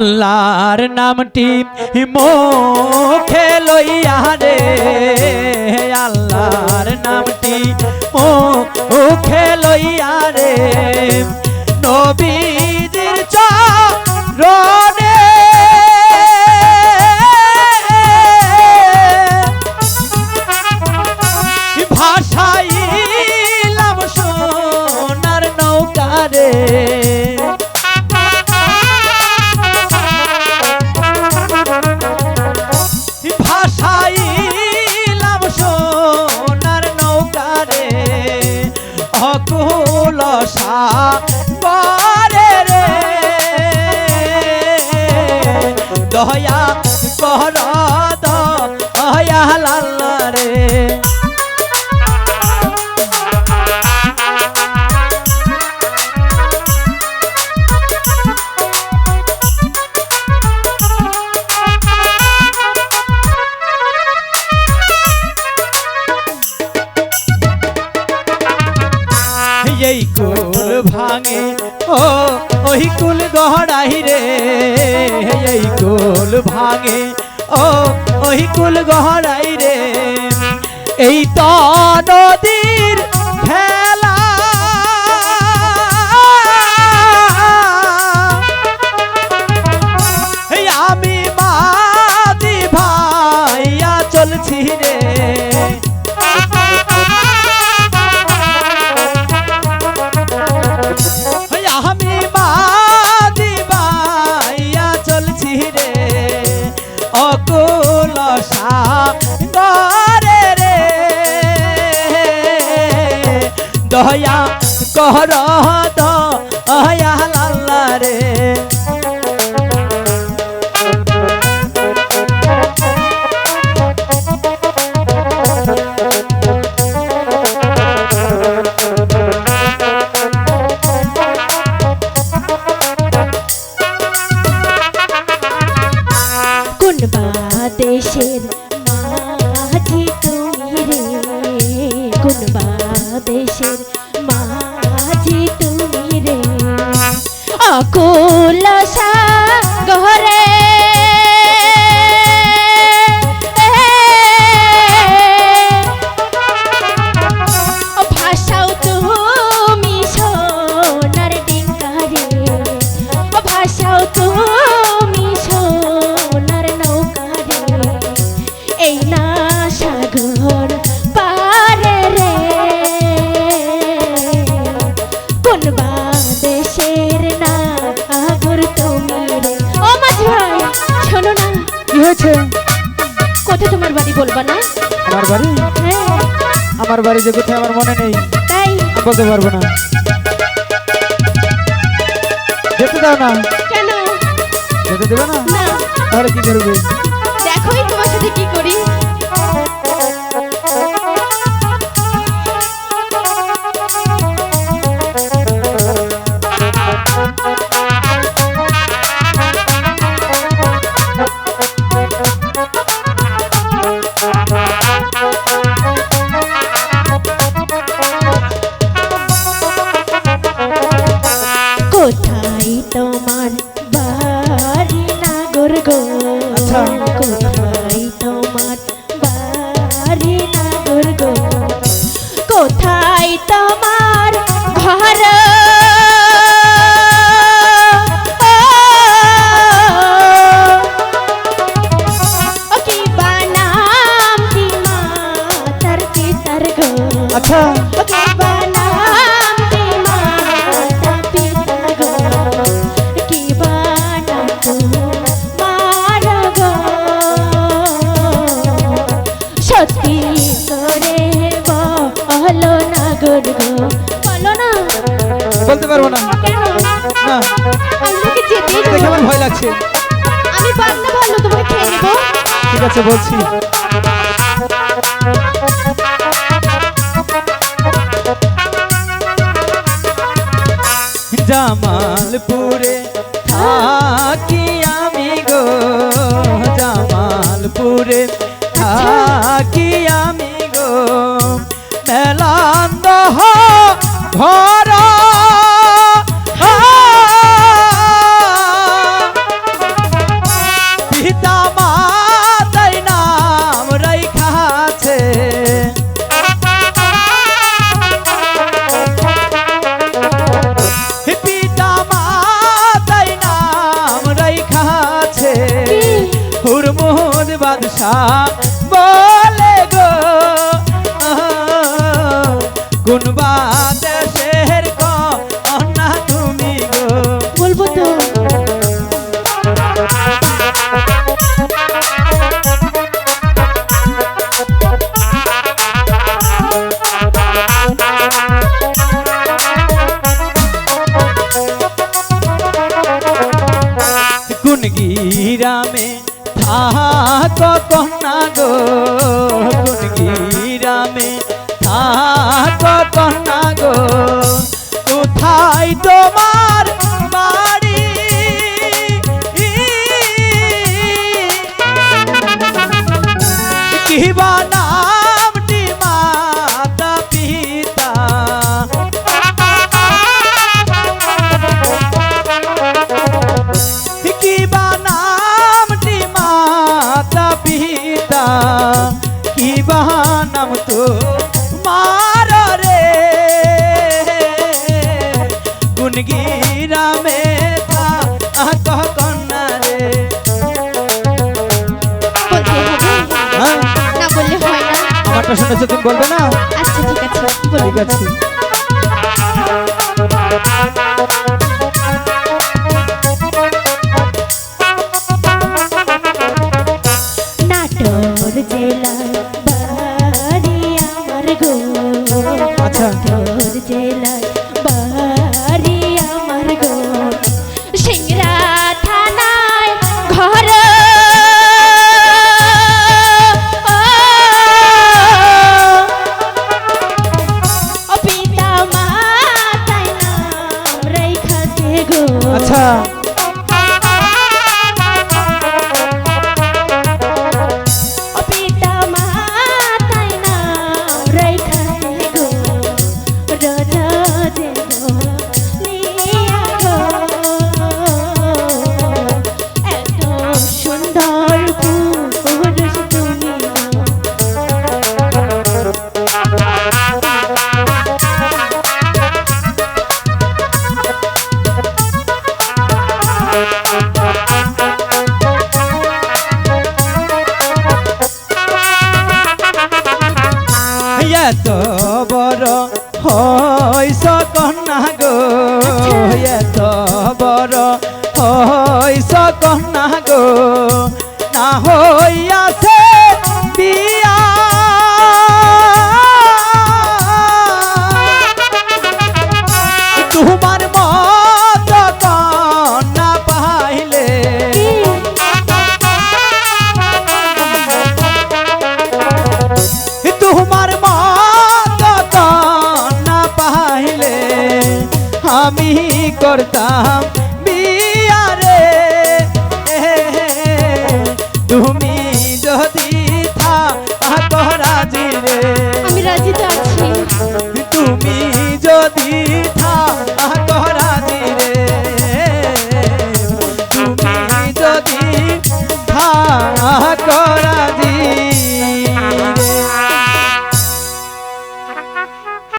আল্লাহর নামটি মুখে লইয়া রে আল্লাহর নামটি মুখে লইয়া রে নবীজির চরণে ভাসাইলাম সোনার নৌকা রে ভাসাইলাম সোনার নৌকা রে অকুল সাগরে রে দয়া কর দয়াল আল্লাহ রে এই কুল ভাঙে ওই কুল গড়াই রে এই কুল ভাঙে ওই কুল গড়াই রে এই তো নদীর খেলা আমি মাদি ভাইয়া চলছি রে আমি মাদি ভাইয়া চলছি রে অকুল সাগরে রে দয়া কর দয়াল আল্লাহ রে দেশের মাঝি তুমি রে কোন দেশের মাঝি তুমি রে অকুল সাগরে ভাষাও তুমি সোনার ডিঙ্কা রে ভাষাও তুমি সোনার নৌকা এই না সাগর পারে রে কোন দেশের না আগর তুমি রে ও মাঝি ভাই শোনো না কি হয়েছে কোথায় তোমার বাড়ি বলবা না আমার বাড়ি হ্যাঁ আমার বাড়ি যে কোথায় আমার মনে নেই তাই বলতে পারবো না যেতে দাও না কেন যেতে দেবে না না তাহলে কি করবে দেখোই তোমার সাথে কি করি কোথায় তোমার বাড়ি নাগর গো কোথায় তোমার বাড়ি নাগর গো কোথায় তোমার ঘর কি বানাম দি মাতার পিতার গো আচ্ছা কি বানাম দি মাতা পিতার গো কি বানাম তোমার গো সত্যি করে বলো না গো বলো না বলতে পারবো না কেন না আমাকে যেতে দেখে আমার ভয় লাগছে আমি বাচ্চা ভালো তোমাকে খেয়ে নেবো ঠিক আছে বলছি জামালপুরে থাকি আমি গো জামালপুরে থাকি আমি গো মেলান্দ ঘর আশা বলে গো গুনবা দেশের কন্যা তুমি গো। বলবো তো। গুন গিরামে থাক কন্যা গো গুন গিরামে থাক কন্যা গো কোথায় তোমার বাড়ি কিবা নামটি মাতা পিতা কিবা নামটি মাতা পিতা কিবা নাম তো মার রে গুনগিরামে থাক কন্যা রে। বলতে হবে? হ্যাঁ, না বললে হয় না। আমারটা শুনেছো তুমি বলবে না? আচ্ছা ঠিক আছে বলবো। ঠিক আছে। নাটোর জেলা বাড়ি আমার গো। আচ্ছা। নাটোর জেলা বাড়ি আমার গো। সিংড়া থানায় ঘর ও পিতা মাতায় নাম রাইখাছে গো। আচ্ছা পিতা মাতায় নাম রাইখাছে গো। রাজা যে গো লিয়া গো। এত সুন্দর পুরুষ তুমি গো। এত বড় হইস কন্যা গো এত বড় হইস কন্যা গো না হইয়াছে বিয়া তোমার মত কন্যা পাইলে তোমার মত কন্যা পাইলে আমি করতাম বিয়া রে তুমি যদি থাক রাজি রে আমি রাজি তো আছি। তুমি যদি থাক রাজি রে তুমি যদি থাক